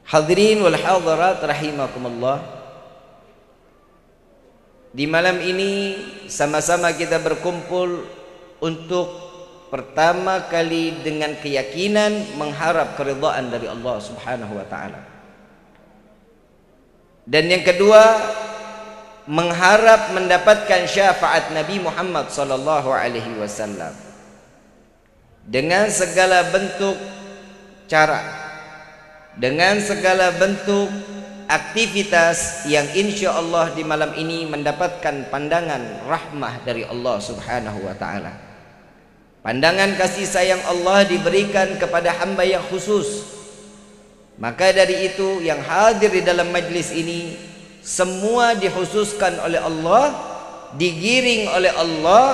Hadirin wal hadirat rahimakumullah. Di malam ini sama-sama kita berkumpul untuk pertama kali dengan keyakinan mengharap keridhaan dari Allah Subhanahu wa taala. Dan yang kedua, mengharap mendapatkan syafaat Nabi Muhammad sallallahu alaihi wasallam dengan segala bentuk cara, dengan segala bentuk aktivitas yang insya Allah di malam ini mendapatkan pandangan rahmah dari Allah Subhanahu wa ta'ala. Pandangan kasih sayang Allah diberikan kepada hamba yang khusus. Maka dari itu yang hadir di dalam majlis ini semua dikhususkan oleh Allah, digiring oleh Allah,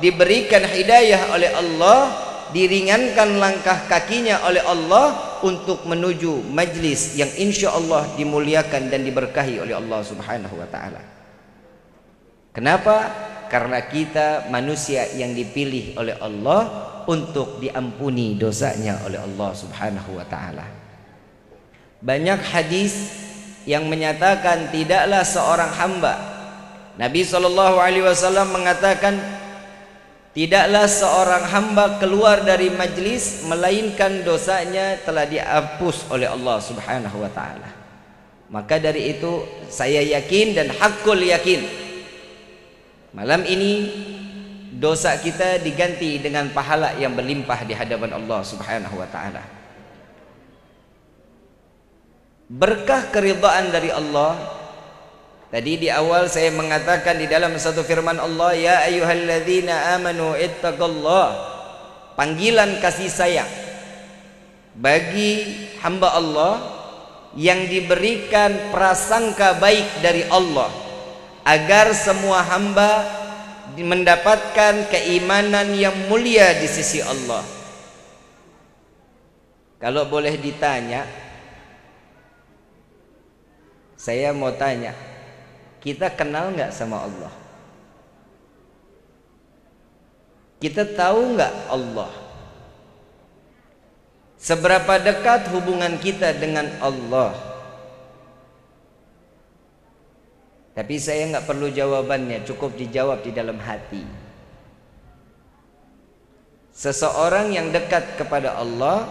diberikan hidayah oleh Allah, diringankan langkah kakinya oleh Allah untuk menuju majlis yang insya Allah dimuliakan dan diberkahi oleh Allah Subhanahu wa ta'ala. Kenapa? Karena kita manusia yang dipilih oleh Allah untuk diampuni dosanya oleh Allah Subhanahu wa ta'ala. Banyak hadis yang menyatakan tidaklah seorang hamba, Nabi SAW mengatakan, tidaklah seorang hamba keluar dari majlis melainkan dosanya telah dihapus oleh Allah Subhanahu wa ta'ala. Maka dari itu saya yakin dan hakul yakin malam ini dosa kita diganti dengan pahala yang berlimpah di hadapan Allah Subhanahu wa ta'ala. Berkah keridhaan dari Allah. Tadi di awal saya mengatakan di dalam satu firman Allah, ya ayyuhalladzina amanu ittaqullah, panggilan kasih sayang bagi hamba Allah yang diberikan prasangka baik dari Allah agar semua hamba mendapatkan keimanan yang mulia di sisi Allah. Kalau boleh ditanya, saya mau tanya, kita kenal nggak sama Allah? Kita tahu nggak Allah? Seberapa dekat hubungan kita dengan Allah? Tapi saya nggak perlu jawabannya, cukup dijawab di dalam hati. Seseorang yang dekat kepada Allah,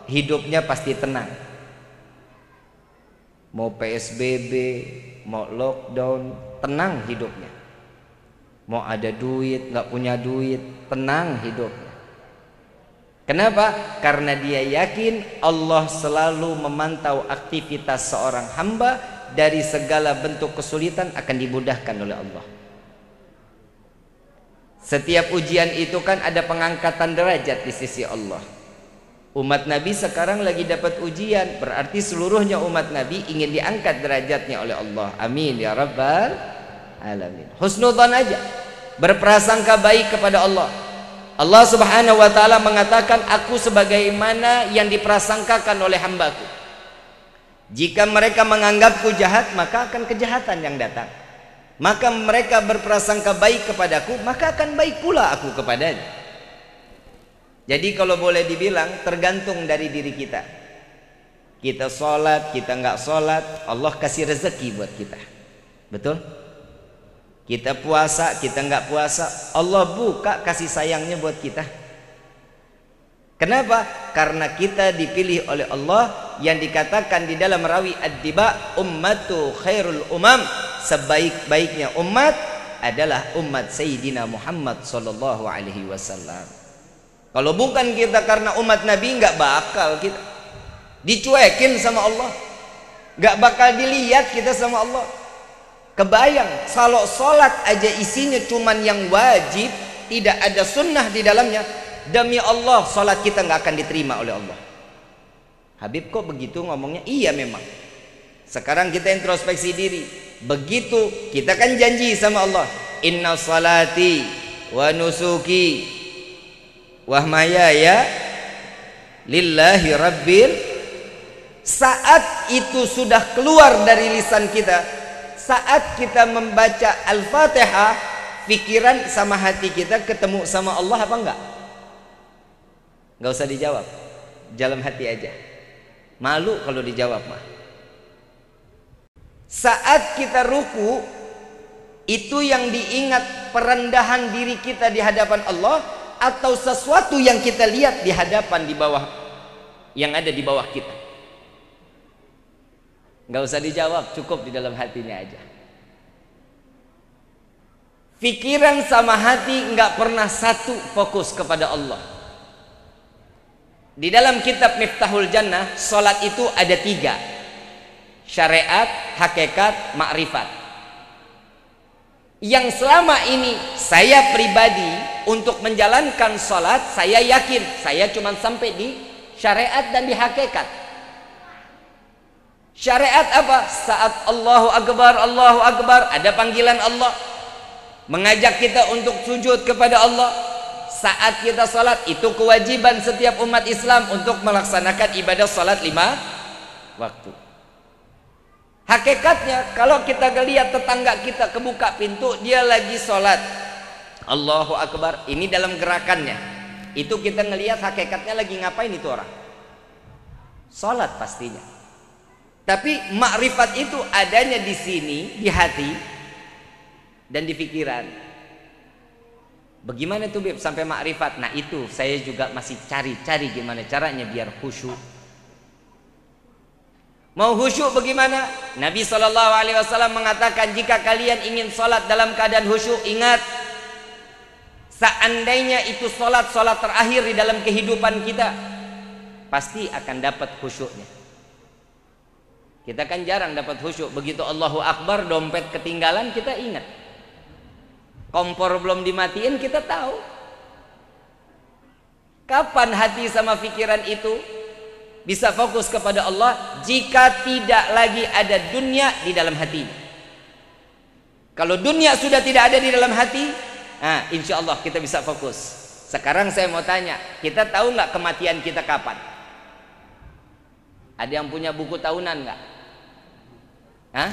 hidupnya pasti tenang. Mau PSBB, mau lockdown, tenang hidupnya. Mau ada duit, nggak punya duit, tenang hidupnya. Kenapa? Karena dia yakin Allah selalu memantau aktivitas seorang hamba, dari segala bentuk kesulitan akan dimudahkan oleh Allah. Setiap ujian itu kan ada pengangkatan derajat di sisi Allah. Umat Nabi sekarang lagi dapat ujian, berarti seluruhnya umat Nabi ingin diangkat derajatnya oleh Allah. Amin ya rabbal alamin. Husnudzan aja, berprasangka baik kepada Allah. Allah Subhanahu wa ta'ala mengatakan, aku sebagaimana yang diprasangkakan oleh hambaku. Jika mereka menganggapku jahat, maka akan kejahatan yang datang. Maka mereka berprasangka baik kepadaku, maka akan baik pula aku kepadanya. Jadi kalau boleh dibilang tergantung dari diri kita. Kita sholat, kita nggak sholat, Allah kasih rezeki buat kita. Betul? Kita puasa, kita nggak puasa, Allah buka kasih sayangnya buat kita. Kenapa? Karena kita dipilih oleh Allah, yang dikatakan di dalam rawi ad-diba, ummatu khairul umam, sebaik-baiknya umat adalah umat Sayyidina Muhammad sallallahu alaihi wasallam. Kalau bukan kita karena umat Nabi, nggak bakal kita dicuekin sama Allah, nggak bakal dilihat kita sama Allah. Kebayang kalau sholat aja isinya cuman yang wajib, tidak ada sunnah di dalamnya, demi Allah sholat kita nggak akan diterima oleh Allah. Habib kok begitu ngomongnya? Iya memang. Sekarang kita introspeksi diri. Begitu kita kan janji sama Allah, inna salati wa nusuki wahmayaya lillahi rabbil. Saat itu sudah keluar dari lisan kita, saat kita membaca Al-Fatihah, pikiran sama hati kita ketemu sama Allah apa enggak? Nggak usah dijawab, dalam hati aja. Malu kalau dijawab mah. Saat kita ruku, itu yang diingat perendahan diri kita di hadapan Allah, atau sesuatu yang kita lihat di hadapan di bawah, yang ada di bawah kita? Nggak usah dijawab, cukup di dalam hatinya aja. Pikiran sama hati nggak pernah satu fokus kepada Allah. Di dalam kitab Miftahul Jannah, salat itu ada 3: syariat, hakikat, makrifat. Yang selama ini saya pribadi untuk menjalankan salat, saya yakin saya cuma sampai di syariat dan di hakikat. Syariat apa? Saat Allahu Akbar, ada panggilan Allah mengajak kita untuk sujud kepada Allah. Saat kita salat, itu kewajiban setiap umat Islam untuk melaksanakan ibadah salat 5 waktu. Hakikatnya, kalau kita lihat tetangga kita kebuka pintu, dia lagi salat Allahu Akbar, ini dalam gerakannya, itu kita ngelihat hakikatnya lagi ngapain itu orang? Salat pastinya. Tapi makrifat itu adanya di sini, di hati dan di pikiran. Bagaimana tuh Beb sampai makrifat? Nah itu saya juga masih cari-cari gimana caranya biar khusyuk. Mau khusyuk bagaimana? Nabi SAW mengatakan, jika kalian ingin sholat dalam keadaan khusyuk, ingat, seandainya itu sholat terakhir di dalam kehidupan kita, pasti akan dapat khusyuknya. Kita kan jarang dapat khusyuk. Begitu Allahu Akbar, dompet ketinggalan, kita ingat. Kompor belum dimatiin, kita tahu. Kapan hati sama pikiran itu bisa fokus kepada Allah? Jika tidak lagi ada dunia di dalam hati. Kalau dunia sudah tidak ada di dalam hati, nah, insya Allah kita bisa fokus. Sekarang saya mau tanya, kita tahu nggak kematian kita kapan? Ada yang punya buku tahunan nggak? Hah?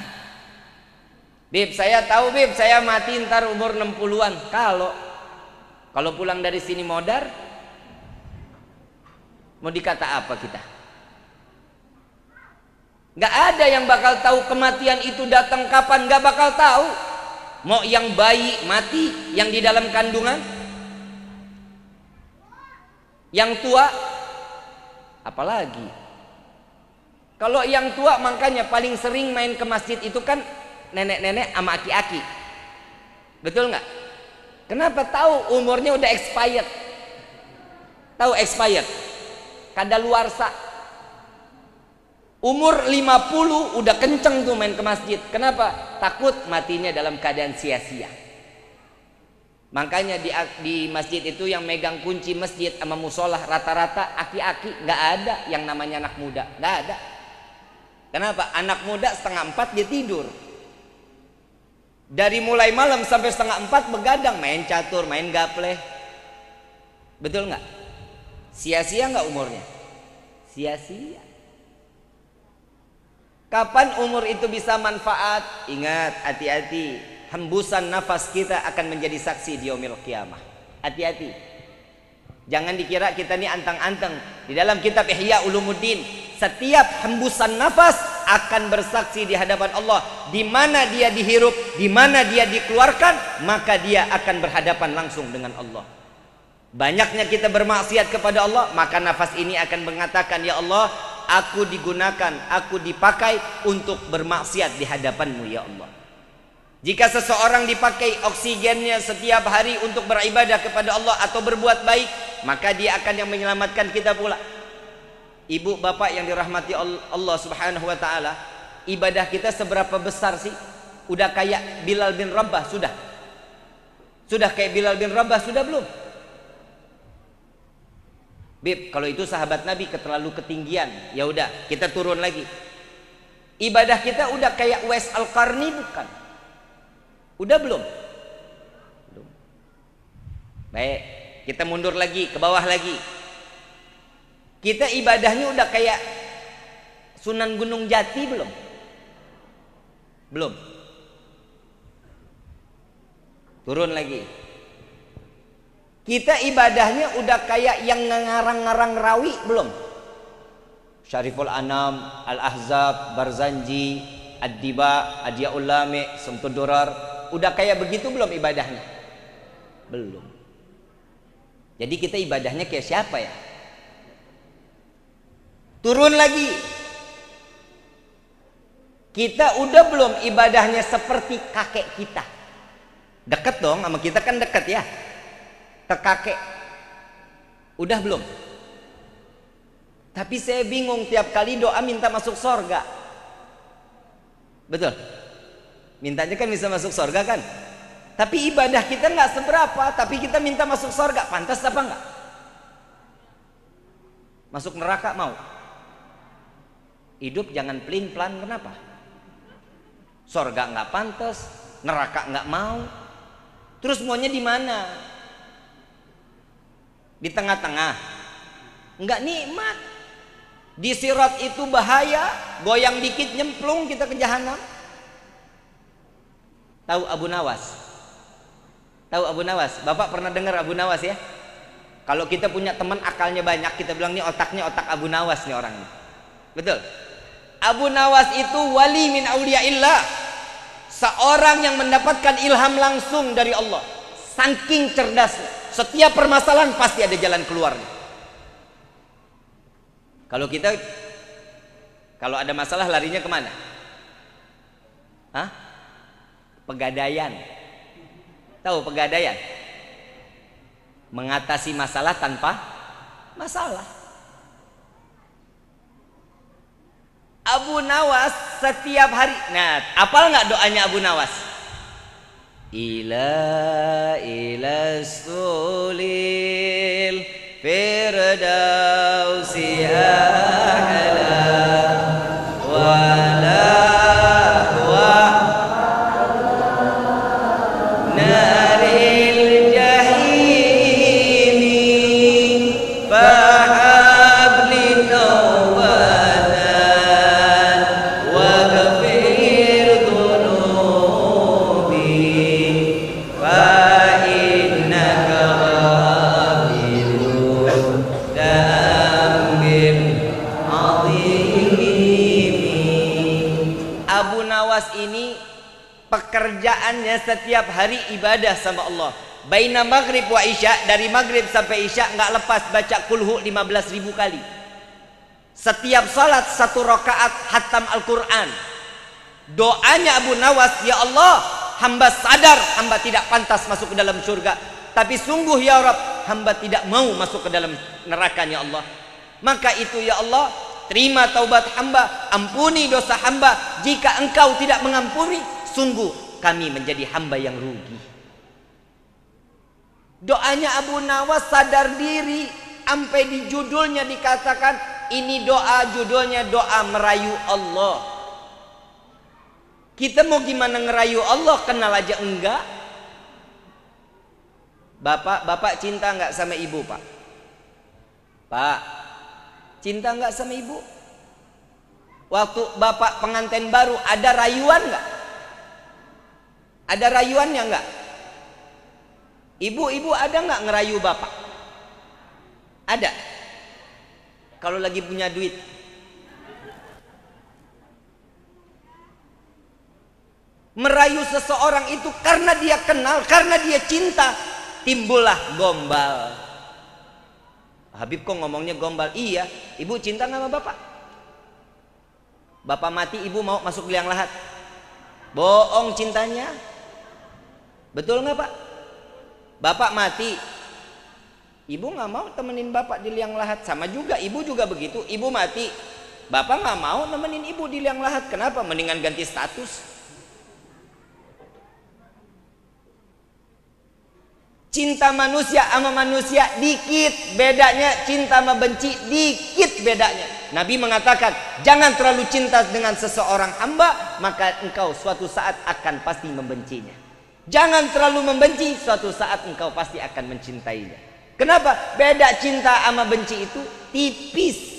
Bib, saya tahu Bib, saya mati ntar umur 60-an. Kalau pulang dari sini modar, mau dikata apa kita? Gak ada yang bakal tahu kematian itu datang kapan, gak bakal tahu. Mau yang bayi mati, yang di dalam kandungan, yang tua, apalagi. Kalau yang tua, makanya paling sering main ke masjid itu kan nenek-nenek sama aki-aki. Betul nggak? Kenapa? Tahu umurnya udah expired. Tahu expired? Kadaluarsa. Umur 50 udah kenceng tuh main ke masjid. Kenapa? Takut matinya dalam keadaan sia-sia. Makanya di masjid itu yang megang kunci masjid sama musolah rata-rata aki-aki, nggak ada yang namanya anak muda, nggak ada. Kenapa? Anak muda 3:30 dia tidur. Dari mulai malam sampai 3:30 begadang, main catur, main gaple. Betul nggak? Sia-sia nggak umurnya? Sia-sia. Kapan umur itu bisa manfaat? Ingat, hati-hati. Hembusan nafas kita akan menjadi saksi di yaumil qiyamah. Hati-hati. Jangan dikira kita ini anteng-anteng. Di dalam kitab Ihya Ulumuddin, setiap hembusan nafas akan bersaksi di hadapan Allah. Di mana dia dihirup, di mana dia dikeluarkan, maka dia akan berhadapan langsung dengan Allah. Banyaknya kita bermaksiat kepada Allah, maka nafas ini akan mengatakan, ya Allah, aku digunakan, aku dipakai untuk bermaksiat di hadapanmu ya Allah. Jika seseorang dipakai oksigennya setiap hari untuk beribadah kepada Allah atau berbuat baik, maka dia akan yang menyelamatkan kita pula. Ibu bapak yang dirahmati Allah subhanahu wa ta'ala, ibadah kita seberapa besar sih? Udah kayak Bilal bin Rabah sudah? Sudah kayak Bilal bin Rabah sudah belum? Bib, kalau itu sahabat Nabi terlalu ketinggian, ya udah kita turun lagi. Ibadah kita udah kayak Uwais Al-Qarni bukan? Udah belum? Belum. Baik, kita mundur lagi ke bawah lagi. Kita ibadahnya udah kayak Sunan Gunung Jati belum? Belum. Turun lagi. Kita ibadahnya udah kayak yang ngarang-ngarang rawi belum? Syariful Anam, Al-Ahzab, Barzanji, Ad-Diba, Adiya'ul Lami, Sumtud Durar. Udah kayak begitu belum ibadahnya? Belum. Jadi kita ibadahnya kayak siapa ya? Turun lagi. Kita udah belum ibadahnya seperti kakek kita? Deket dong sama kita, kan deket ya. Ke kakek. Udah belum? Tapi saya bingung tiap kali doa minta masuk sorga. Betul? Mintanya kan bisa masuk sorga kan? Tapi ibadah kita nggak seberapa, tapi kita minta masuk sorga. Pantas apa nggak? Masuk neraka mau? Hidup jangan pelin-pelan, kenapa? Sorga nggak pantas, neraka nggak mau. Terus maunya di mana? Di tengah-tengah. Nggak nikmat. Di sirat itu bahaya, goyang dikit nyemplung kita ke jahanam. Tahu Abu Nawas? Tahu Abu Nawas? Bapak pernah dengar Abu Nawas ya? Kalau kita punya teman akalnya banyak, kita bilang nih otaknya otak Abu Nawas nih orangnya. Betul? Abu Nawas itu wali min auliyaillah, seorang yang mendapatkan ilham langsung dari Allah. Saking cerdasnya, setiap permasalahan pasti ada jalan keluarnya. Kalau ada masalah larinya kemana? Hah? Pegadaian. Tahu pegadaian? Mengatasi masalah tanpa masalah. Abu Nawas setiap hari. Nah, apal nggak doanya Abu Nawas? Ila sulil firdausi a'la wala wa naril jahimi fahabli tawbatan wa ghafir dhunubi fa innaka Abu Nawas ini pekerjaannya setiap hari ibadah sama Allah. Baina maghrib wa isya, dari maghrib sampai isya nggak lepas baca kulhu 15.000 kali. Setiap salat 1 rakaat hatam Al-Quran. Doanya Abu Nawas, ya Allah, hamba sadar hamba tidak pantas masuk ke dalam surga, tapi sungguh ya Rabb, hamba tidak mau masuk ke dalam nerakanya Allah. Maka itu ya Allah, terima taubat hamba, ampuni dosa hamba. Jika engkau tidak mengampuni, sungguh kami menjadi hamba yang rugi. Doanya Abu Nawas sadar diri, sampai di judulnya dikatakan ini doa, judulnya doa merayu Allah. Kita mau gimana ngerayu Allah, kenal aja enggak? Bapak cinta enggak sama ibu, Pak? Pak, cinta enggak sama ibu? Waktu bapak pengantin baru ada rayuan enggak? Ada rayuannya enggak? Ibu ada enggak ngerayu bapak? Ada. Kalau lagi punya duit. Merayu seseorang itu karena dia kenal, karena dia cinta, timbullah gombal. Habib kok ngomongnya gombal? Iya, ibu cinta nggak sama bapak? Bapak mati, ibu mau masuk liang lahat? Bohong cintanya. Betul nggak Pak? Bapak mati, ibu nggak mau temenin bapak di liang lahat. Sama juga, ibu juga begitu. Ibu mati, bapak nggak mau nemenin ibu di liang lahat. Kenapa? Mendingan ganti status. Cinta manusia sama manusia dikit bedanya, cinta sama benci dikit bedanya. Nabi mengatakan, jangan terlalu cinta dengan seseorang hamba, maka engkau suatu saat akan pasti membencinya. Jangan terlalu membenci, suatu saat engkau pasti akan mencintainya. Kenapa? Beda cinta sama benci itu tipis.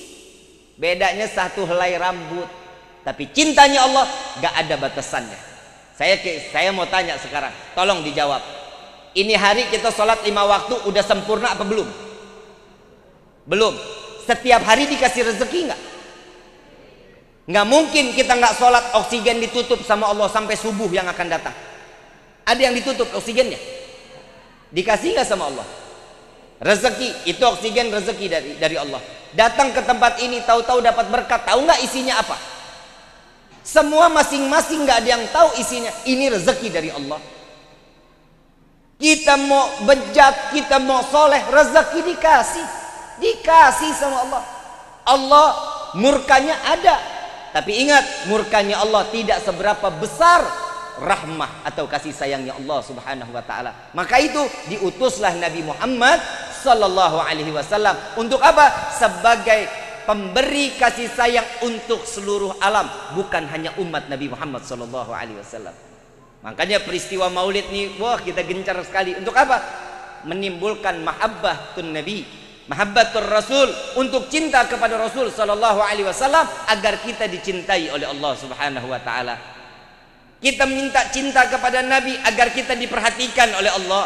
Bedanya 1 helai rambut. Tapi cintanya Allah gak ada batasannya. Saya mau tanya sekarang, tolong dijawab. Ini hari kita sholat 5 waktu udah sempurna apa belum? Belum. Setiap hari dikasih rezeki nggak? Nggak mungkin kita nggak sholat, oksigen ditutup sama Allah sampai subuh yang akan datang. Ada yang ditutup oksigennya? Dikasih nggak sama Allah? Rezeki itu oksigen, rezeki dari Allah. Datang ke tempat ini tahu-tahu dapat berkat, tahu nggak isinya apa? Semua masing-masing nggak ada yang tahu isinya. Ini rezeki dari Allah. Kita mau bejat, kita mau soleh, rezeki dikasih sama Allah. Allah murkanya ada, tapi ingat, murkanya Allah tidak seberapa besar rahmah atau kasih sayangnya Allah Subhanahu wa taala. Maka itu diutuslah Nabi Muhammad sallallahu alaihi wasallam untuk apa? Sebagai pemberi kasih sayang untuk seluruh alam, bukan hanya umat Nabi Muhammad sallallahu alaihi wasallam. Makanya peristiwa Maulid nih, wah kita gencar sekali. Untuk apa? Menimbulkan mahabbatun Nabi, mahabbatur Rasul, untuk cinta kepada Rasul sallallahu alaihi wasallam agar kita dicintai oleh Allah Subhanahu wa taala. Kita minta cinta kepada Nabi agar kita diperhatikan oleh Allah.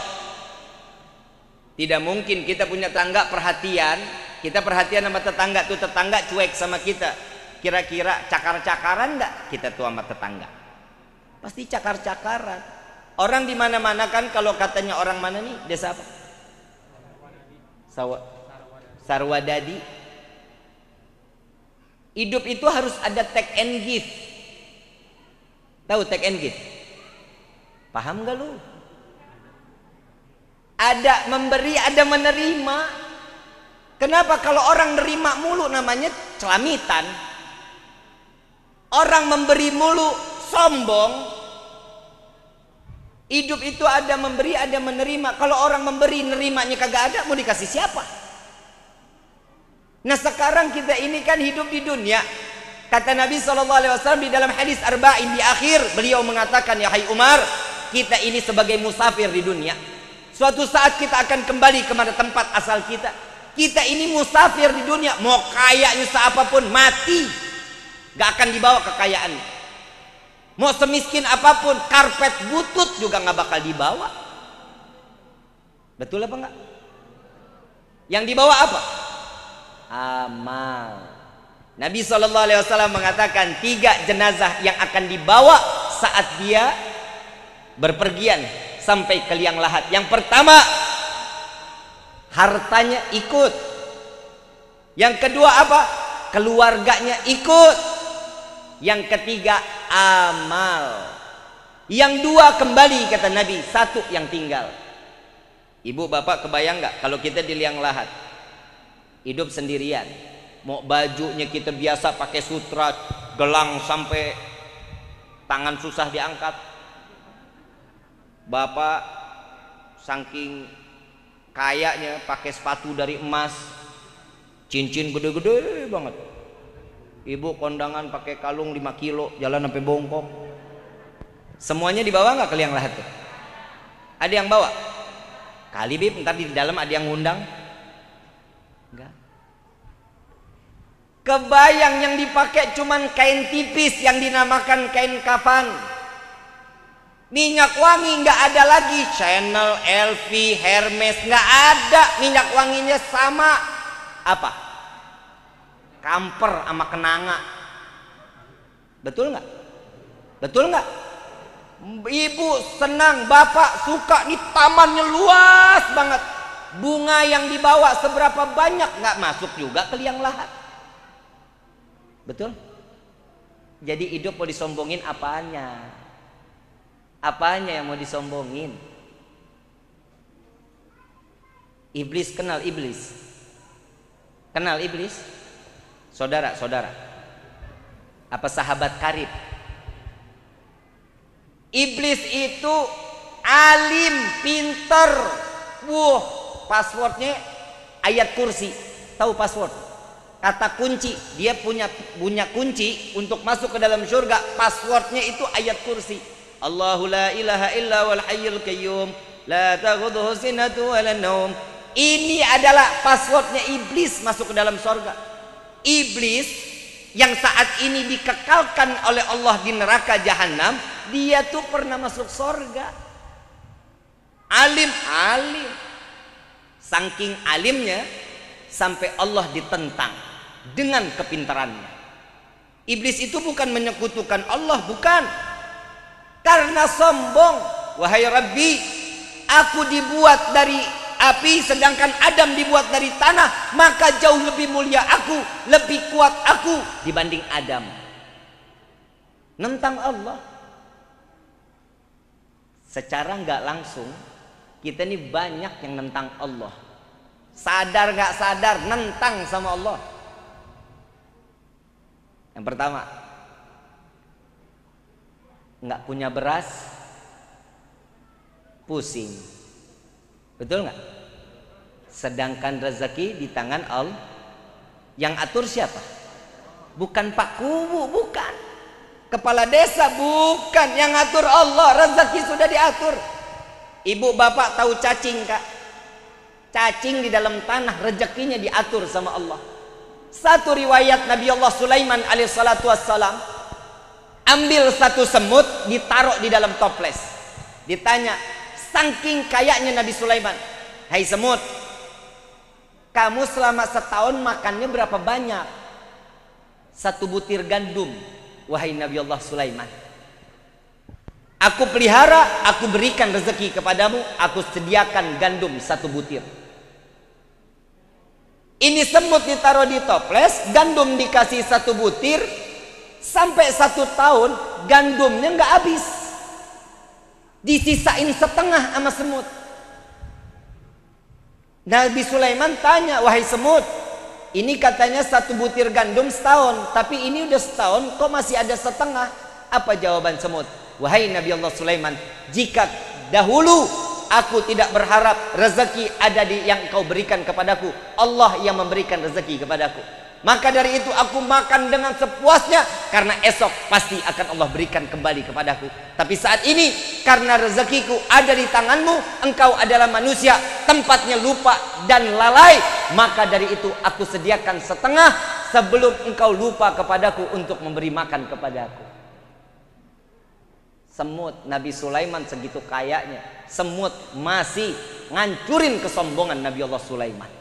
Tidak mungkin kita punya tangga perhatian, kita perhatian sama tetangga, tuh tetangga cuek sama kita. Kira-kira cakar-cakaran enggak kita tuh sama tetangga? Pasti cakar-cakaran. Orang di mana-mana kan, kalau katanya orang mana nih, desa apa? Sarwadadi. Hidup itu harus ada take and give. Tahu take and give? Paham gak lu? Ada memberi, ada menerima. Kenapa kalau orang nerima mulu namanya celamitan? Orang memberi mulu sombong. Hidup itu ada memberi, ada menerima. Kalau orang memberi, nerimanya kagak ada, mau dikasih siapa? Nah sekarang kita ini kan hidup di dunia. Kata Nabi SAW di dalam hadis Arba'in di akhir, beliau mengatakan, ya hai Umar, kita ini sebagai musafir di dunia. Suatu saat kita akan kembali kepada tempat asal kita. Kita ini musafir di dunia, mau kayanya seapapun mati, gak akan dibawa kekayaan. Mau semiskin apapun, karpet butut juga gak bakal dibawa. Betul apa enggak? Yang dibawa apa? Amal. Nabi SAW mengatakan 3 jenazah yang akan dibawa saat dia berpergian sampai ke liang lahat. Yang pertama, hartanya ikut. Yang kedua apa? Keluarganya ikut. Yang ketiga, amal. Yang 2 kembali, kata Nabi, 1 yang tinggal. Ibu bapak kebayang nggak kalau kita di liang lahat, hidup sendirian, mau bajunya kita biasa pakai sutra, gelang sampai tangan susah diangkat. Bapak saking kayanya pakai sepatu dari emas, cincin gede-gede banget. Ibu kondangan pakai kalung 5 kilo, jalan sampai bongkok. Semuanya dibawa nggak ke liang lahat tuh? Ada yang bawa? Kali bib, ntar di dalam ada yang ngundang? Enggak. Kebayang yang dipakai cuman kain tipis yang dinamakan kain kafan. Minyak wangi nggak ada lagi, Chanel, LV, Hermes nggak ada. Minyak wanginya sama apa? Kamper sama kenanga. Betul nggak? Betul nggak? Ibu senang, bapak suka, nih tamannya luas banget. Bunga yang dibawa seberapa banyak nggak masuk juga ke liang lahat. Betul? Jadi hidup mau disombongin apanya? Apanya yang mau disombongin? Iblis, kenal iblis? Kenal iblis? Saudara-saudara, apa sahabat karib? Iblis itu alim, pinter. Passwordnya ayat kursi. Tahu password? Kata kunci. Dia punya kunci untuk masuk ke dalam surga. Passwordnya itu ayat kursi. Allahu la ilaha illa wal hayyul qayyum, la ta'khudhuhu sinatun wa la naum. Ini adalah passwordnya iblis masuk ke dalam surga. Iblis yang saat ini dikekalkan oleh Allah di neraka jahanam, dia tuh pernah masuk surga. Alim. Saking alimnya sampai Allah ditentang dengan kepintarannya. Iblis itu bukan menyekutukan Allah, bukan. Karena sombong. Wahai Rabbi, aku dibuat dari api sedangkan Adam dibuat dari tanah, maka jauh lebih mulia aku, lebih kuat aku dibanding Adam. Nentang Allah. Secara nggak langsung kita ini banyak yang nentang Allah. Sadar nggak sadar nentang sama Allah. Yang pertama, nggak punya beras, pusing. Betul nggak? Sedangkan rezeki di tangan Allah. Yang atur siapa? Bukan Pak Kubu, bukan. Kepala desa, bukan. Yang atur Allah. Rezeki sudah diatur. Ibu bapak tahu cacing, Kak? Cacing di dalam tanah, rezekinya diatur sama Allah. Satu riwayat Nabi Allah Sulaiman alaihissalatu wassalam, ambil satu semut, ditaruh di dalam toples. Ditanya, saking kayaknya Nabi Sulaiman, hai semut, kamu selama setahun makannya berapa banyak? 1 butir gandum, wahai Nabi Allah Sulaiman. Aku pelihara, aku berikan rezeki kepadamu, aku sediakan gandum 1 butir. Ini semut ditaruh di toples, gandum dikasih 1 butir, sampai 1 tahun gandumnya nggak habis. Disisain setengah sama semut. Nabi Sulaiman tanya, wahai semut, ini katanya 1 butir gandum setahun, tapi ini udah setahun kok masih ada setengah. Apa jawaban semut? Wahai Nabi Allah Sulaiman, jika dahulu aku tidak berharap rezeki ada di yang kau berikan kepadaku, Allah yang memberikan rezeki kepadaku, maka dari itu aku makan dengan sepuasnya, karena esok pasti akan Allah berikan kembali kepadaku. Tapi saat ini karena rezekiku ada di tanganmu, engkau adalah manusia, tempatnya lupa dan lalai, maka dari itu aku sediakan setengah sebelum engkau lupa kepadaku untuk memberi makan kepadaku. Semut, Nabi Sulaiman segitu kayanya, semut masih ngancurin kesombongan Nabi Allah Sulaiman.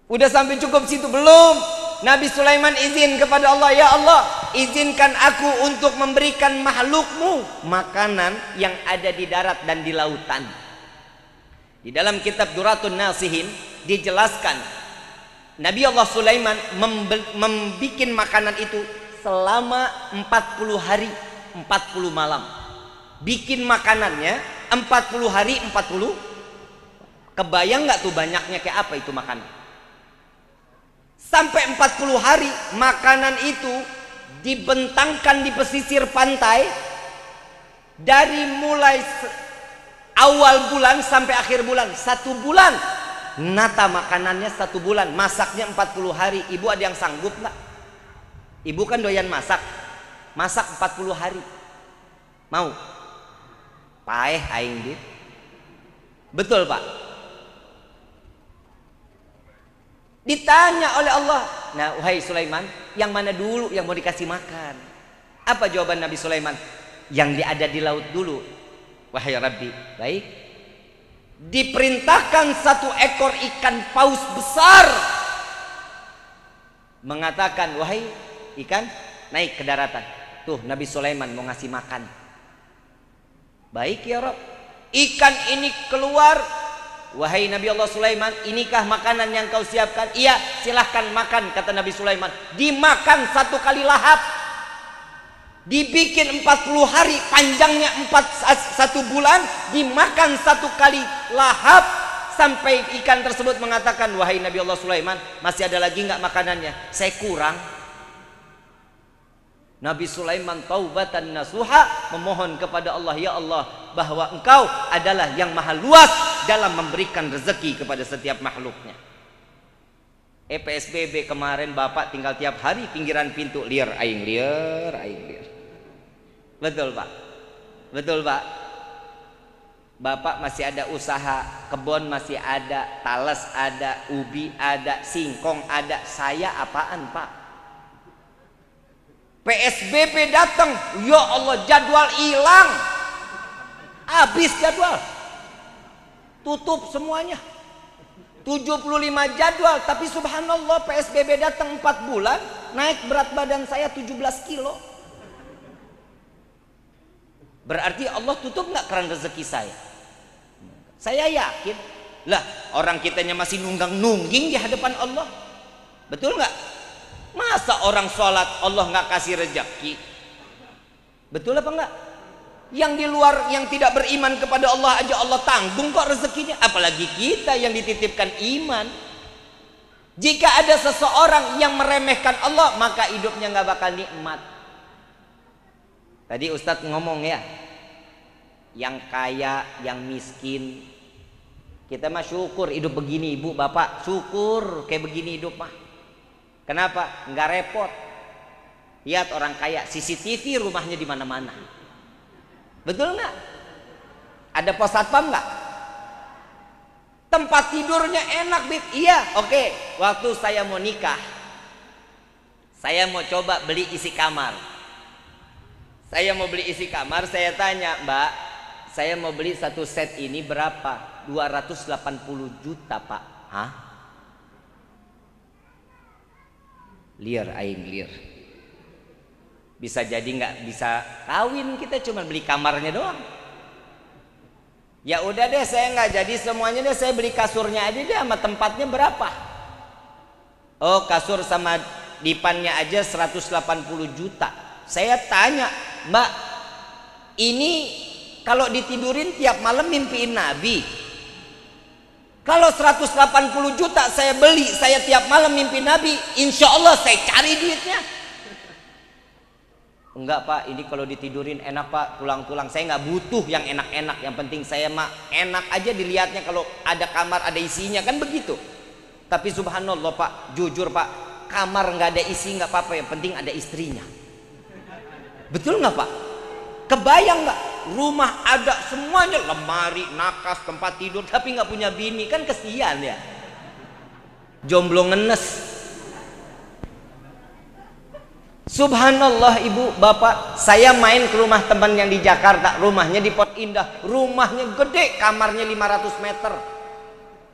Udah sampai cukup situ belum? Nabi Sulaiman izin kepada Allah, ya Allah, izinkan aku untuk memberikan makhlukmu makanan yang ada di darat dan di lautan. Di dalam kitab Duratun Nasihin dijelaskan, Nabi Allah Sulaiman membikin makanan itu selama 40 hari 40 malam. Bikin makanannya 40 hari 40. Kebayang nggak tuh banyaknya kayak apa itu makanan? Sampai 40 hari makanan itu dibentangkan di pesisir pantai, dari mulai awal bulan sampai akhir bulan, 1 bulan. Nata makanannya 1 bulan, masaknya 40 hari. Ibu ada yang sanggup nggak? Ibu kan doyan masak. Masak 40 hari. Mau? Paeh aing dit. Betul, Pak? Ditanya oleh Allah, nah wahai Sulaiman, yang mana dulu yang mau dikasih makan? Apa jawaban Nabi Sulaiman? Yang ada di laut dulu. Wahai Rabbi, baik. Diperintahkan 1 ekor ikan paus besar, mengatakan, wahai ikan, naik ke daratan. Tuh Nabi Sulaiman mau ngasih makan. Baik ya Rabb. Ikan ini keluar. Wahai Nabi Allah Sulaiman, inikah makanan yang kau siapkan? Iya, silahkan makan, kata Nabi Sulaiman. Dimakan 1 kali lahap. Dibikin 40 hari, panjangnya 1 bulan, dimakan 1 kali lahap, sampai ikan tersebut mengatakan, wahai Nabi Allah Sulaiman, masih ada lagi nggak makanannya? Saya kurang. Nabi Sulaiman taubatan nasuha, memohon kepada Allah, ya Allah, bahwa engkau adalah yang maha luas dalam memberikan rezeki kepada setiap makhluknya. PSBB kemarin Bapak tinggal tiap hari pinggiran pintu, liar aing liar aing liar. Betul Pak? Betul Pak? Bapak masih ada usaha, kebun masih ada, talas ada, ubi ada, singkong ada. Saya apaan Pak? PSBB datang, ya Allah, jadwal hilang. Habis jadwal. Tutup semuanya. 75 jadwal, tapi subhanallah PSBB datang 4 bulan, naik berat badan saya 17 kilo. Berarti Allah tutup nggak keran rezeki saya? Saya yakin. Lah, orang kitanya masih nunggang-nungging di hadapan Allah. Betul nggak? Masa orang sholat Allah nggak kasih rezeki? Betul apa enggak? Yang di luar yang tidak beriman kepada Allah aja Allah tanggung kok rezekinya, apalagi kita yang dititipkan iman. Jika ada seseorang yang meremehkan Allah, maka hidupnya nggak bakal nikmat. Tadi Ustadz ngomong ya, yang kaya, yang miskin, kita mah syukur hidup begini, ibu bapak syukur kayak begini hidup mah. Kenapa? Nggak repot. Lihat orang kaya, CCTV rumahnya di mana-mana. Betul nggak? Ada pos satpam nggak? Tempat tidurnya enak, Bib. Iya, oke. Waktu saya mau nikah, saya mau coba beli isi kamar. Saya mau beli isi kamar, saya tanya, Mbak, saya mau beli satu set ini berapa? 280 juta, Pak. Hah? Liar aing liar. Bisa jadi nggak bisa kawin, kita cuma beli kamarnya doang. Ya udah deh, saya nggak jadi semuanya deh, saya beli kasurnya aja deh, sama tempatnya berapa? Oh, kasur sama dipannya aja 180 juta. Saya tanya, Mbak, ini kalau ditidurin tiap malam mimpiin Nabi. Kalau 180 juta saya beli, saya tiap malam mimpi Nabi, insya Allah saya cari duitnya. Enggak Pak, ini kalau ditidurin enak Pak, tulang-tulang saya nggak butuh yang enak-enak, yang penting saya mah enak aja dilihatnya, kalau ada kamar ada isinya, kan begitu. Tapi subhanallah Pak, jujur Pak, kamar nggak ada isi nggak apa-apa, yang penting ada istrinya. Betul nggak Pak? Kebayang nggak? Rumah ada semuanya, lemari, nakas, tempat tidur, tapi nggak punya bini, kan kesian ya. Jomblo ngenes. Subhanallah ibu bapak, saya main ke rumah teman yang di Jakarta, rumahnya di Pondok Indah, rumahnya gede, kamarnya 500 meter.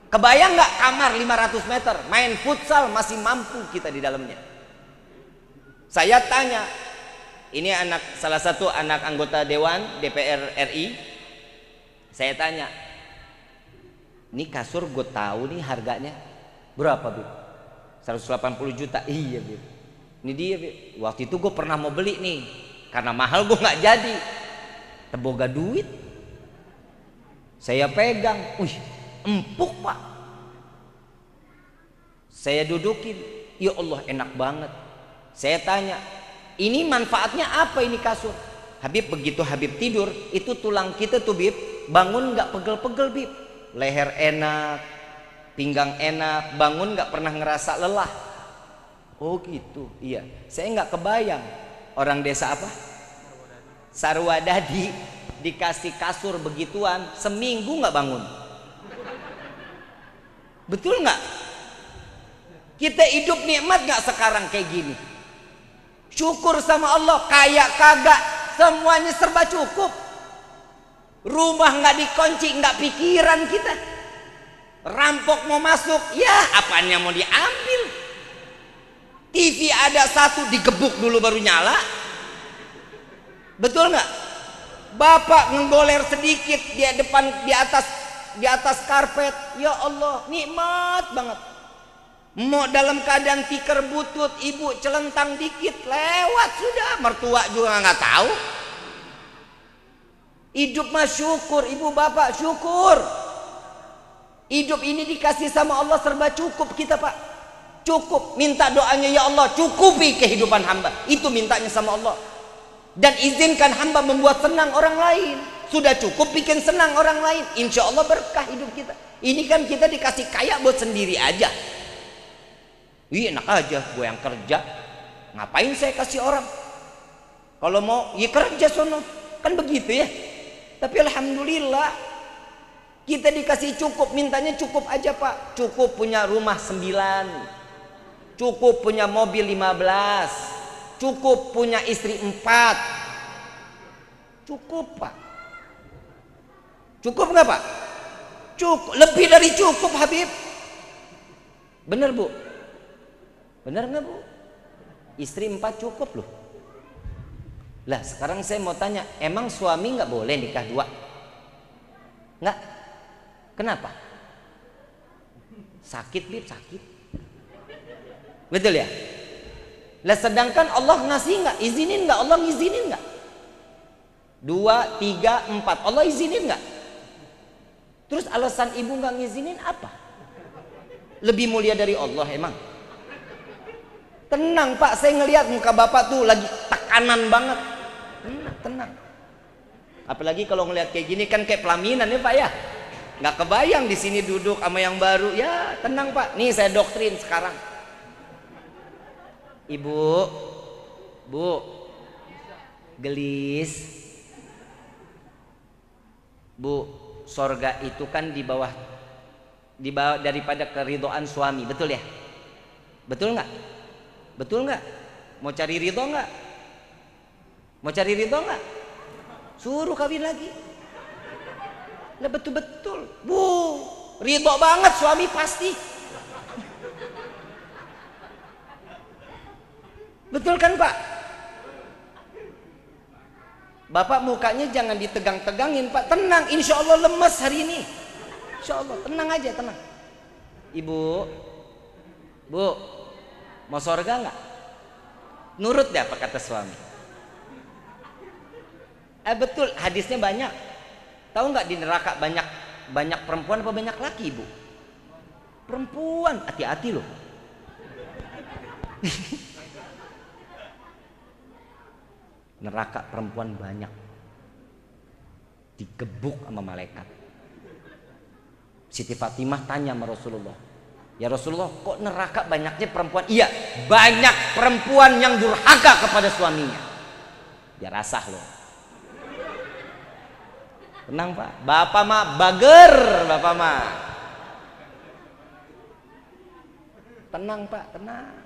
Kebayang nggak kamar 500 meter, main futsal masih mampu kita di dalamnya. Saya tanya, ini salah satu anak anggota Dewan DPR RI, saya tanya, ini kasur gue tahu nih harganya berapa Bib? 180 juta. Iya Bib. Ini dia Bib. Waktu itu gue pernah mau beli nih, karena mahal gue nggak jadi. Teboga duit, saya pegang, empuk Pak. Saya dudukin, ya Allah enak banget. Saya tanya, ini manfaatnya apa ini kasur? Habib, begitu Habib tidur, itu tulang kita tuh Bib, bangun nggak pegel-pegel Bib. Leher enak, pinggang enak, bangun nggak pernah ngerasa lelah. Oh gitu, iya. Saya nggak kebayang orang desa apa? Sarwadadi dikasih kasur begituan, seminggu nggak bangun. Betul nggak? Kita hidup nikmat nggak sekarang kayak gini? Syukur sama Allah, kaya kagak, semuanya serba cukup. Rumah nggak dikunci, nggak pikiran kita. Rampok mau masuk, ya apanya mau diambil. TV ada satu, digebuk dulu baru nyala. Betul nggak? Bapak ngegoler sedikit di depan, di atas karpet, ya Allah nikmat banget. Mau dalam keadaan tikar butut, ibu celentang dikit lewat sudah, mertua juga nggak tahu. Hidup mah syukur, ibu bapak syukur. Hidup ini dikasih sama Allah serba cukup kita Pak. Cukup, minta doanya, ya Allah cukupi kehidupan hamba, itu mintanya sama Allah. Dan izinkan hamba membuat senang orang lain. Sudah cukup bikin senang orang lain, insya Allah berkah hidup kita. Ini kan kita dikasih kaya buat sendiri aja. Wih enak aja, gue yang kerja, ngapain saya kasih orang? Kalau mau ya kerja sono, kan begitu ya. Tapi alhamdulillah kita dikasih cukup, mintanya cukup aja Pak. Cukup punya rumah 9, cukup punya mobil 15, cukup punya istri 4, cukup Pak. Cukup nggak Pak? Cukup, lebih dari cukup Habib. Bener Bu? Bener nggak Bu? Istri 4 cukup loh. Lah sekarang saya mau tanya, emang suami nggak boleh nikah 2? Nggak? Kenapa? Sakit Bib, sakit. Betul ya? Lah sedangkan Allah ngasih nggak? Izinin nggak? Allah ngizinin nggak? 2, 3, 4 Allah izinin nggak? Terus alasan ibu nggak ngizinin apa? Lebih mulia dari Allah emang? Tenang Pak, saya ngelihat muka Bapak tuh lagi tekanan banget. Tenang. Apalagi kalau ngelihat kayak gini kan kayak pelaminan ya Pak ya. Nggak kebayang di sini duduk sama yang baru. Ya tenang Pak. Nih saya doktrin sekarang. Ibu, Bu, gelis. Bu, sorga itu kan di bawah daripada keridhaan suami, betul ya? Betul nggak? Betul nggak? Mau cari ridho nggak? Mau cari ridho nggak? Suruh kawin lagi. Lah betul-betul, Bu, ridho banget suami pasti. Betul kan Pak? Bapak mukanya jangan ditegang-tegangin Pak. Tenang, insya Allah lemes hari ini. Insya Allah, tenang aja, tenang. Ibu, Bu, mau sorga nggak? Nurut deh apa kata suami. Betul, hadisnya banyak. Tahu nggak di neraka banyak perempuan apa banyak laki, Bu? Perempuan, hati-hati loh. Neraka perempuan banyak, digebuk sama malaikat. Siti Fatimah tanya sama Rasulullah, ya Rasulullah, kok neraka banyaknya perempuan? Iya, banyak perempuan yang durhaka kepada suaminya. Ya rasah loh. Tenang Pak, Bapak mah bager, Bapak mah. Tenang Pak, tenang.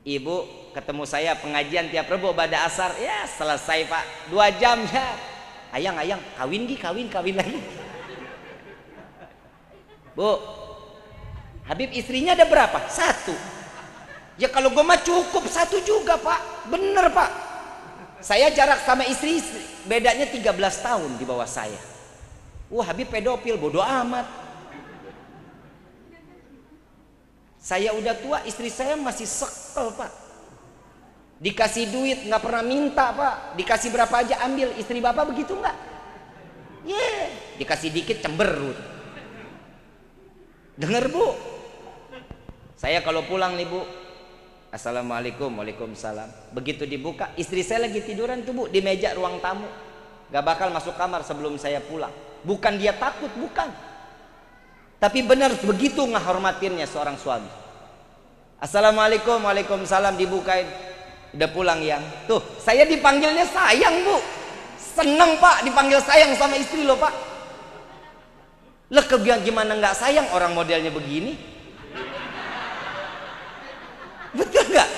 Ibu ketemu saya pengajian tiap Rebo pada asar, ya selesai Pak, 2 jam ya. Ayang kawin lagi. Bu, Habib istrinya ada berapa? 1. Ya kalau gue mah cukup 1 juga Pak, bener Pak. Saya jarak sama istri bedanya 13 tahun di bawah saya. Wah Habib pedofil, bodoh amat. Saya udah tua, istri saya masih sekel Pak. Dikasih duit nggak pernah minta Pak. Dikasih berapa aja ambil. Istri Bapak begitu nggak? Dikasih dikit cemberut. Dengar Bu, saya kalau pulang nih Bu, Assalamualaikum, waalaikumsalam. Begitu dibuka, istri saya lagi tiduran tuh Bu di meja ruang tamu. Gak bakal masuk kamar sebelum saya pulang. Bukan dia takut, bukan. Tapi benar begitu ngehormatinnya seorang suami. Assalamualaikum, waalaikumsalam, dibukain. Udah pulang yang. Tuh, saya dipanggilnya sayang Bu. Seneng Pak dipanggil sayang sama istri lo Pak. Lah gimana nggak sayang orang modelnya begini? Betul nggak?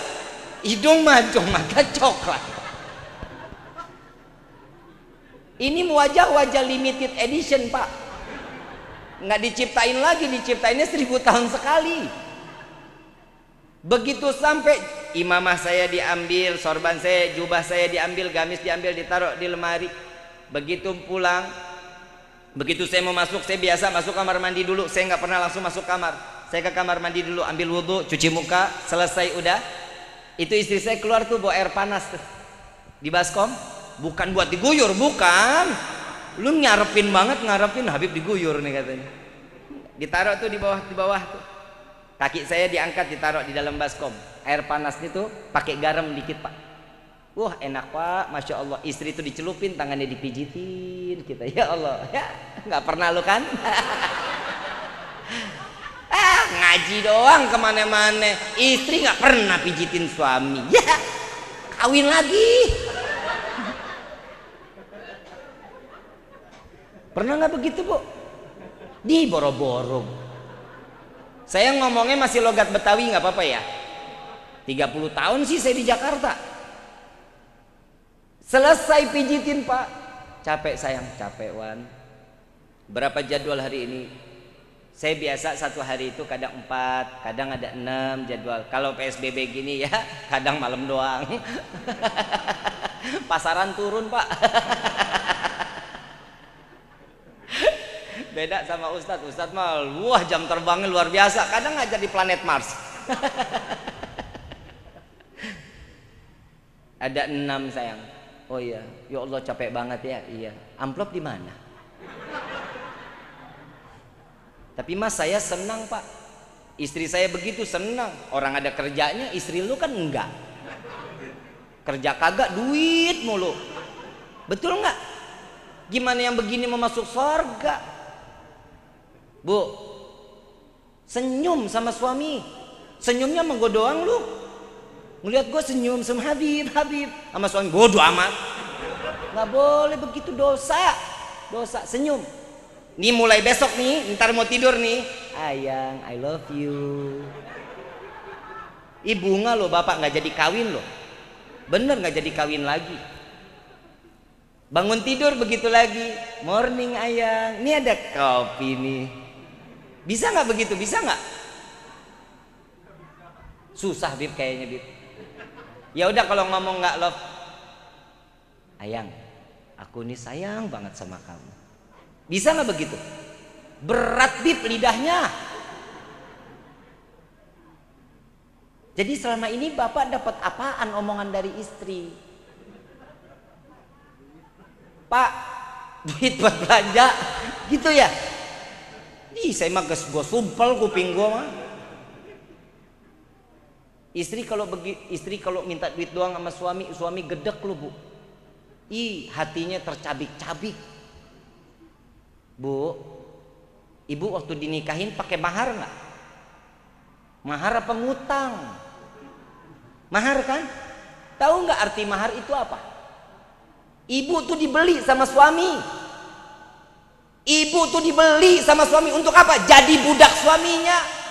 Hidung mancung, mata coklat. Ini wajah-wajah limited edition Pak. Nggak diciptain lagi, diciptainnya 1000 tahun sekali. Begitu sampai imamah saya diambil, sorban saya, jubah saya diambil, gamis diambil, ditaruh di lemari. Begitu pulang, begitu saya mau masuk, saya biasa masuk kamar mandi dulu. Saya nggak pernah langsung masuk kamar. Saya ke kamar mandi dulu, ambil wudhu, cuci muka, selesai udah. Itu istri saya keluar tuh bawa air panas tuh di baskom. Bukan buat diguyur, bukan. Lu ngarepin banget, ngarepin Habib diguyur nih katanya. Ditaruh tuh di bawah tuh. Kaki saya diangkat, ditaruh di dalam baskom. Air panas itu pakai garam dikit Pak. Wah enak Pak, Masya Allah. Istri itu dicelupin, tangannya dipijitin kita. Ya Allah, ya nggak pernah lu kan? Ngaji doang kemana-mana. Istri nggak pernah pijitin suami. Ya kawin lagi. Pernah nggak begitu Bu? Di boro-boro. Saya ngomongnya masih logat Betawi nggak apa-apa ya. 30 tahun sih saya di Jakarta. Selesai pijitin Pak, Capek sayang, capek Wan. Berapa jadwal hari ini? Saya biasa satu hari itu kadang 4, kadang ada 6 jadwal. Kalau PSBB gini ya kadang malam doang. Pasaran turun Pak. Beda sama Ustadz. Ustadz mah wah jam terbangnya luar biasa. Kadang ngajar di planet Mars. Ada 6 sayang. Oh iya, ya Allah capek banget ya. Iya. Amplop di mana? Tapi Mas saya senang Pak. Istri saya begitu senang. Orang ada kerjanya, istri lu kan enggak. Kerja kagak, duit mulu. Betul nggak? Gimana yang begini mau masuk surga? Bu, senyum sama suami. Senyumnya menggo doang lu. Ngeliat gue senyum sama Habib sama suami, bodoh amat. Nggak boleh begitu, dosa senyum. Nih mulai besok nih, ntar mau tidur nih, ayang I love you. Bunga lo bapak nggak jadi kawin lo, bener nggak jadi kawin lagi. Bangun tidur begitu lagi, morning ayang, ini ada kopi nih. Bisa nggak begitu? Bisa nggak? Susah Bib kayaknya Bib. Ya udah kalau ngomong nggak love, ayang, aku nih sayang banget sama kamu. Bisa nggak begitu? Berat Bib lidahnya. Jadi selama ini bapak dapat apaan omongan dari istri? Pak, duit buat belanja, gitu ya? Ih, saya mah gue sumpel kuping gue mah. Istri kalau minta duit doang sama suami gedek lu Bu. Hatinya tercabik-cabik. Bu, ibu waktu dinikahin pakai mahar nggak? Mahar apa ngutang? Mahar kan? Tahu nggak arti mahar itu apa? Ibu tuh dibeli sama suami. Ibu tuh dibeli sama suami untuk apa? Jadi budak suaminya.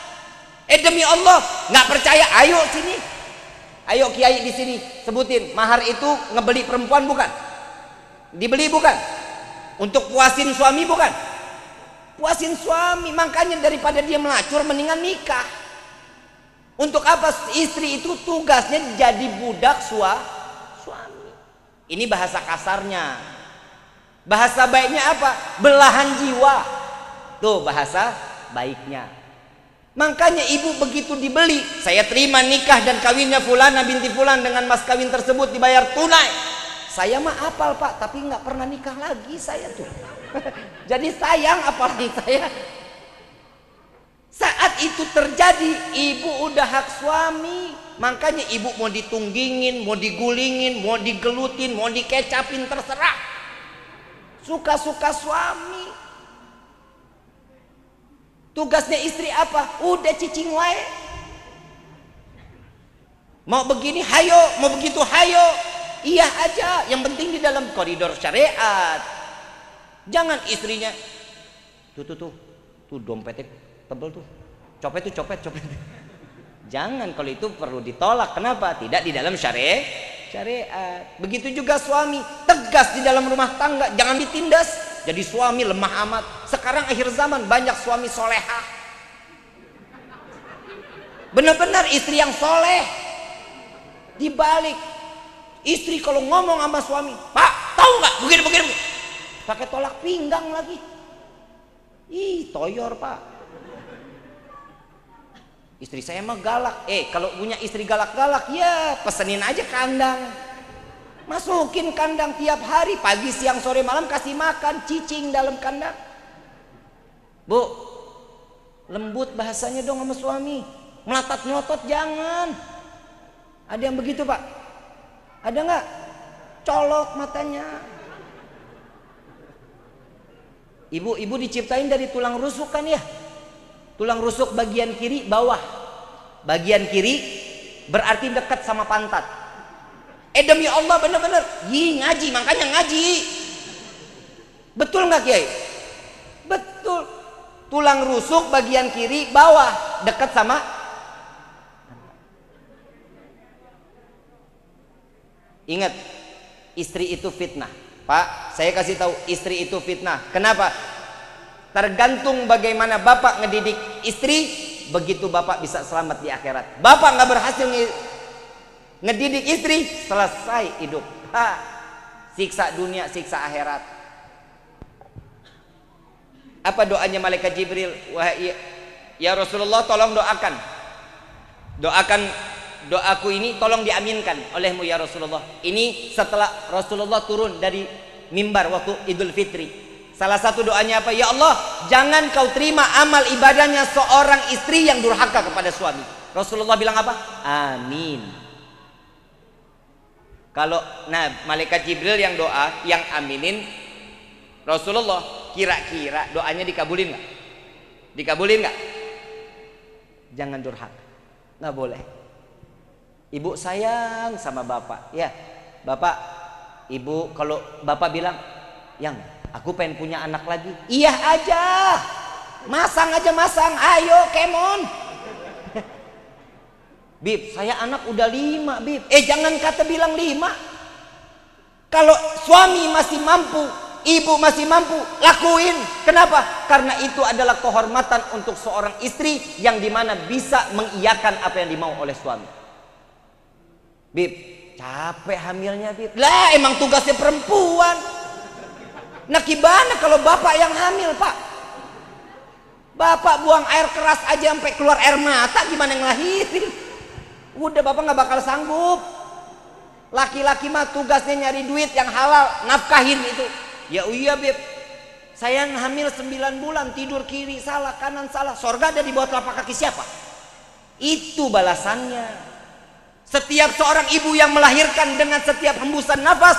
Demi Allah, nggak percaya? Ayo sini, ayo kiai di sini sebutin mahar itu ngebeli perempuan bukan? Dibeli bukan? Untuk puasin suami bukan? Puasin suami, makanya daripada dia melacur mendingan nikah. Untuk apa? Istri itu tugasnya jadi budak suami. Ini bahasa kasarnya. Bahasa baiknya apa? Belahan jiwa. Tuh bahasa baiknya. Makanya ibu begitu dibeli, saya terima nikah dan kawinnya Fulana binti Fulan dengan mas kawin tersebut dibayar tunai. Saya mah apal Pak, tapi nggak pernah nikah lagi saya tuh. Jadi sayang apalagi saya. Saat itu terjadi, ibu udah hak suami. Makanya ibu mau ditunggingin, mau digulingin, mau digelutin, mau dikecapin terserah. Suka-suka suami. Tugasnya istri apa? Udah cicing wae. Mau begini hayo, mau begitu hayo. Iya aja, yang penting di dalam koridor syariat. Jangan istrinya tuh dompetnya tebel tuh. Copet. Jangan, kalau itu perlu ditolak. Kenapa? Tidak di dalam syariat. Begitu juga suami, tegas di dalam rumah tangga, jangan ditindas. Jadi suami lemah amat. Sekarang akhir zaman banyak suami solehah. Benar-benar istri yang soleh. Dibalik, istri kalau ngomong sama suami, Pak, tahu nggak? Begini. Pakai tolak pinggang lagi. Toyor Pak. Istri saya mah galak. Kalau punya istri galak-galak, ya pesenin aja kandang. Masukin kandang tiap hari, pagi, siang, sore, malam, kasih makan cicing dalam kandang. Bu, lembut bahasanya dong sama suami. Melotot-melotot jangan. Ada yang begitu Pak? Ada nggak? Colok matanya. Ibu diciptain dari tulang rusuk kan ya? Tulang rusuk bagian kiri bawah. Bagian kiri berarti dekat sama pantat. Demi Allah bener-bener ngaji, makanya ngaji. Betul nggak Kiai? Betul. Tulang rusuk bagian kiri bawah dekat sama. Ingat, istri itu fitnah. Pak, saya kasih tahu, istri itu fitnah. Kenapa? Tergantung bagaimana bapak ngedidik istri, begitu bapak bisa selamat di akhirat. Bapak nggak berhasil ngedidik istri, selesai hidup. Siksa dunia, siksa akhirat. Apa doanya malaikat Jibril? Wahai ya Rasulullah, tolong doakan. Doaku ini tolong diaminkan olehmu ya Rasulullah. Ini setelah Rasulullah turun dari mimbar waktu Idul Fitri. Salah satu doanya apa? Ya Allah, jangan kau terima amal ibadahnya seorang istri yang durhaka kepada suami. Rasulullah bilang apa? Amin. Kalau malaikat Jibril yang doa, yang aminin Rasulullah, kira-kira doanya dikabulin nggak? Dikabulin nggak? Jangan durhaka, nggak boleh. Ibu sayang sama bapak, ya bapak, ibu kalau bapak bilang, yang aku pengen punya anak lagi, iya aja, masang aja masang, ayo kemon. Bib, saya anak udah 5 Bib. Jangan kata bilang 5. Kalau suami masih mampu, ibu masih mampu, lakuin. Kenapa? Karena itu adalah kehormatan untuk seorang istri yang dimana bisa mengiyakan apa yang dimau oleh suami. Bib, capek hamilnya Bib. Lah emang tugasnya perempuan. Nah gimana kalau bapak yang hamil Pak? Bapak buang air keras aja sampai keluar air mata, gimana ngelahirin? Udah bapak nggak bakal sanggup. Laki-laki mah tugasnya nyari duit yang halal, nafkahin itu. Ya iya Beb, saya hamil 9 bulan, tidur kiri salah, kanan salah. Sorga ada di bawah telapak kaki siapa? Itu balasannya. Setiap seorang ibu yang melahirkan dengan setiap hembusan nafas,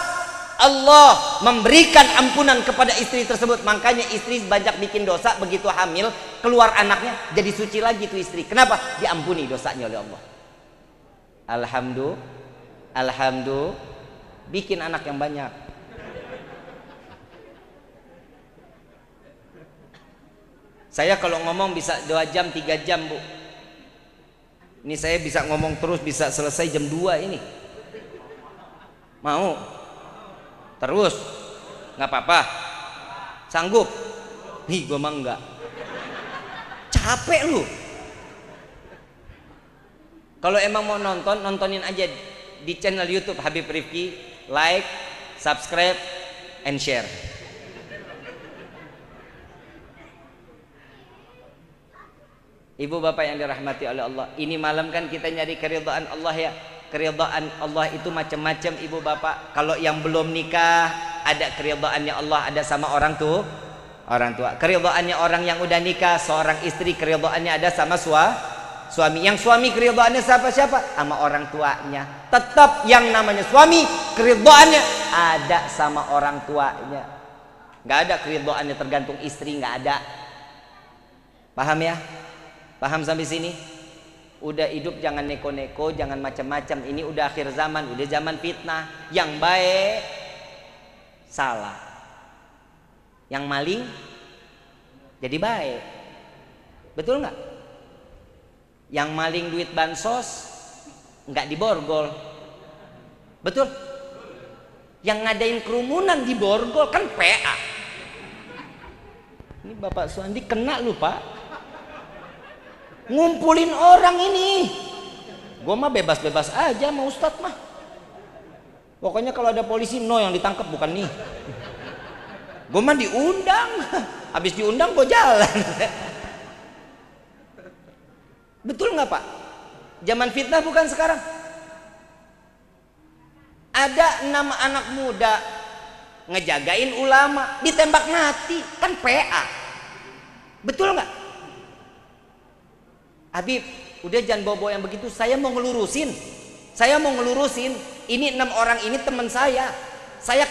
Allah memberikan ampunan kepada istri tersebut. Makanya istri banyak bikin dosa, begitu hamil keluar anaknya jadi suci lagi tuh istri. Kenapa? Diampuni dosanya oleh Allah. Alhamdulillah, bikin anak yang banyak. Saya kalau ngomong bisa 2 jam 3 jam Bu. Ini saya bisa ngomong terus, bisa selesai jam 2 ini. Mau? Terus? Nggak apa-apa? Sanggup? Nih gue mah enggak. Capek lu. Kalau emang mau nonton, nontonin aja di channel YouTube Habib Rifki. Like, subscribe, and share. Ibu bapak yang dirahmati oleh Allah, ini malam kan kita nyari keridhaan Allah ya. Keridhaan Allah itu macam-macam ibu bapak. Kalau yang belum nikah, ada keridhaannya Allah, ada sama orang tua. Keridhaannya orang yang udah nikah, seorang istri keridhaannya ada sama suami. Yang suami keridhaannya siapa? Sama orang tuanya. Tetap yang namanya suami keridhaannya ada sama orang tuanya. Nggak ada keridhaannya tergantung istri, nggak ada. Paham ya? Paham sampai sini? Udah hidup jangan neko-neko, jangan macam-macam. Ini udah akhir zaman, udah zaman fitnah. Yang baik salah, yang maling jadi baik. Betul nggak? Yang maling duit bansos nggak diborgol, betul? Yang ngadain kerumunan diborgol kan PA. Ini Bapak Suandi kena lu Pak, ngumpulin orang ini. Gue mah bebas-bebas aja sama Ustadz mah. Pokoknya kalau ada polisi no yang ditangkap, bukan nih. Gue mah diundang, habis diundang gue jalan. Betul nggak Pak? Zaman fitnah bukan sekarang. Ada 6 anak muda ngejagain ulama, ditembak mati, kan PA. Betul nggak? Habib, udah jangan bawa-bawa yang begitu. Saya mau ngelurusin. Ini 6 orang ini teman saya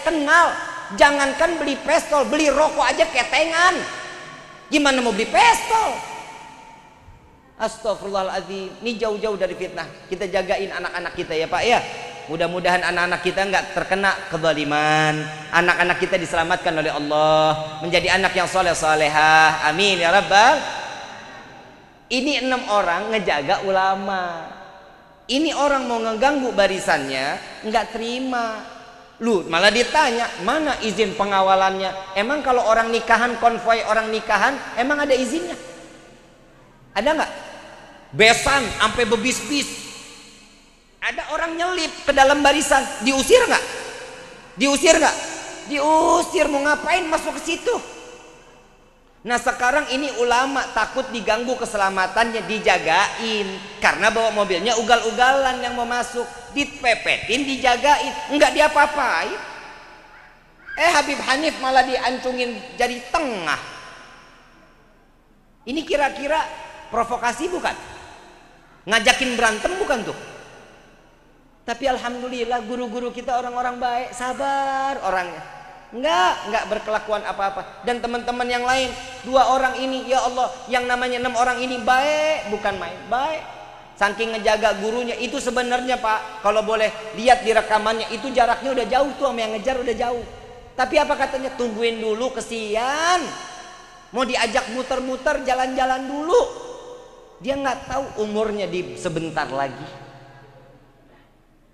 kenal. Jangankan beli pistol, beli rokok aja ketengan. Gimana mau beli pistol? Astagfirullahaladzim. Ini jauh-jauh dari fitnah. Kita jagain anak-anak kita ya Pak ya. Mudah-mudahan anak-anak kita nggak terkena kezaliman. Anak-anak kita diselamatkan oleh Allah, menjadi anak yang soleh-solehah. Amin ya Rabbal. Ini 6 orang ngejaga ulama. Ini orang mau ngeganggu barisannya, nggak terima. Lu malah ditanya, mana izin pengawalannya? Emang kalau orang nikahan, konvoi orang nikahan, emang ada izinnya? Ada nggak? Besan sampai bebis-bis. Ada orang nyelip ke dalam barisan, diusir nggak? Diusir nggak? Diusir. Mau ngapain masuk ke situ? Nah sekarang ini ulama takut diganggu keselamatannya, dijagain karena bawa mobilnya ugal-ugalan yang mau masuk, dipepetin, dijagain, enggak diapa-apain. Habib Hanif malah diancungin jadi tengah. Ini kira-kira provokasi bukan? Ngajakin berantem bukan tuh? Tapi alhamdulillah guru-guru kita orang-orang baik, sabar orangnya. Enggak berkelakuan apa-apa. Dan teman-teman yang lain, 2 orang ini, ya Allah, yang namanya 6 orang ini baik, bukan main, baik. Saking ngejaga gurunya, itu sebenarnya Pak, kalau boleh lihat di rekamannya, itu jaraknya udah jauh tuh, sama yang ngejar udah jauh. Tapi apa katanya? Tungguin dulu, kesian. Mau diajak muter-muter, jalan-jalan dulu. Dia nggak tahu umurnya di sebentar lagi.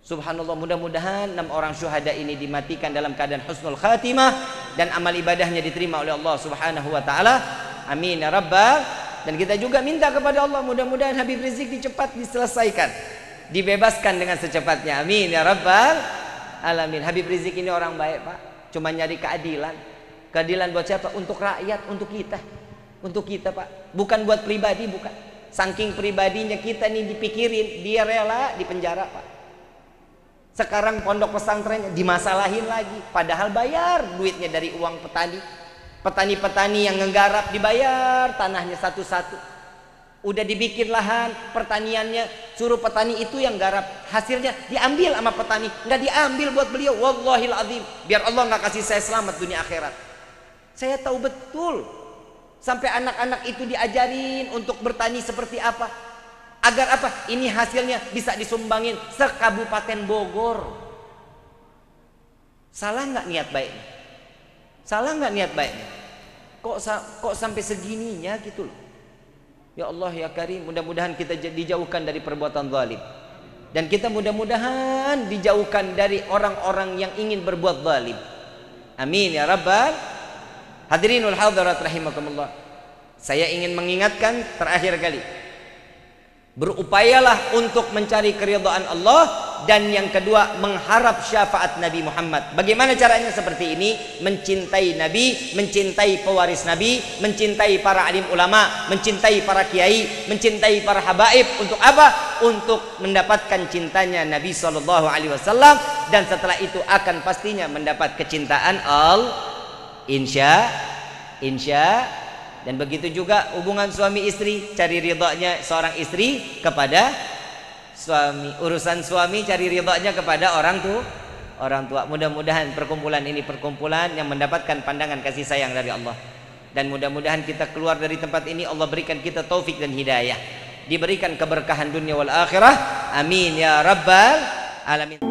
Subhanallah, mudah-mudahan 6 orang syuhada ini dimatikan dalam keadaan husnul khatimah dan amal ibadahnya diterima oleh Allah Subhanahu wa taala. Amin ya rabbal. Dan kita juga minta kepada Allah, mudah-mudahan Habib Rizik cepat diselesaikan, dibebaskan dengan secepatnya. Amin ya rabbal alamin. Habib Rizik ini orang baik, Pak. Cuma nyari keadilan. Keadilan buat siapa? Untuk rakyat, untuk kita. Untuk kita, Pak. Bukan buat pribadi, bukan. Saking pribadinya kita nih dipikirin, dia rela di penjara, Pak. Sekarang pondok pesantrennya dimasalahin lagi, padahal bayar duitnya dari uang petani. Petani-petani yang ngegarap dibayar tanahnya satu-satu. Udah dibikin lahan pertaniannya, suruh petani itu yang garap, hasilnya diambil sama petani, nggak diambil buat beliau. Wallahil azim, biar Allah nggak kasih saya selamat dunia akhirat. Saya tahu betul, sampai anak-anak itu diajarin untuk bertani seperti apa. Agar apa? Ini hasilnya bisa disumbangin sekabupaten Bogor. Salah nggak niat baiknya? Salah nggak niat baiknya? Kok sampai segininya gitu loh? Ya Allah ya Karim, mudah-mudahan kita dijauhkan dari perbuatan zalim. Dan kita mudah-mudahan dijauhkan dari orang-orang yang ingin berbuat zalim. Amin ya Rabbal. Hadirinul hadirat rahimakumullah. Saya ingin mengingatkan terakhir kali, berupayalah untuk mencari keridhaan Allah, dan yang kedua mengharap syafaat Nabi Muhammad. Bagaimana caranya? Seperti ini: mencintai Nabi, mencintai pewaris Nabi, mencintai para alim ulama, mencintai para kiai, mencintai para habaib. Untuk apa? Untuk mendapatkan cintanya Nabi SAW, dan setelah itu akan pastinya mendapat kecintaan Allah. Insya. Dan begitu juga hubungan suami istri, cari ridhonya seorang istri kepada suami, urusan suami cari ridhonya kepada orang tua. Mudah-mudahan perkumpulan ini perkumpulan yang mendapatkan pandangan kasih sayang dari Allah. Dan mudah-mudahan kita keluar dari tempat ini Allah berikan kita taufik dan hidayah, diberikan keberkahan dunia wal akhirah. Amin ya rabbal alamin.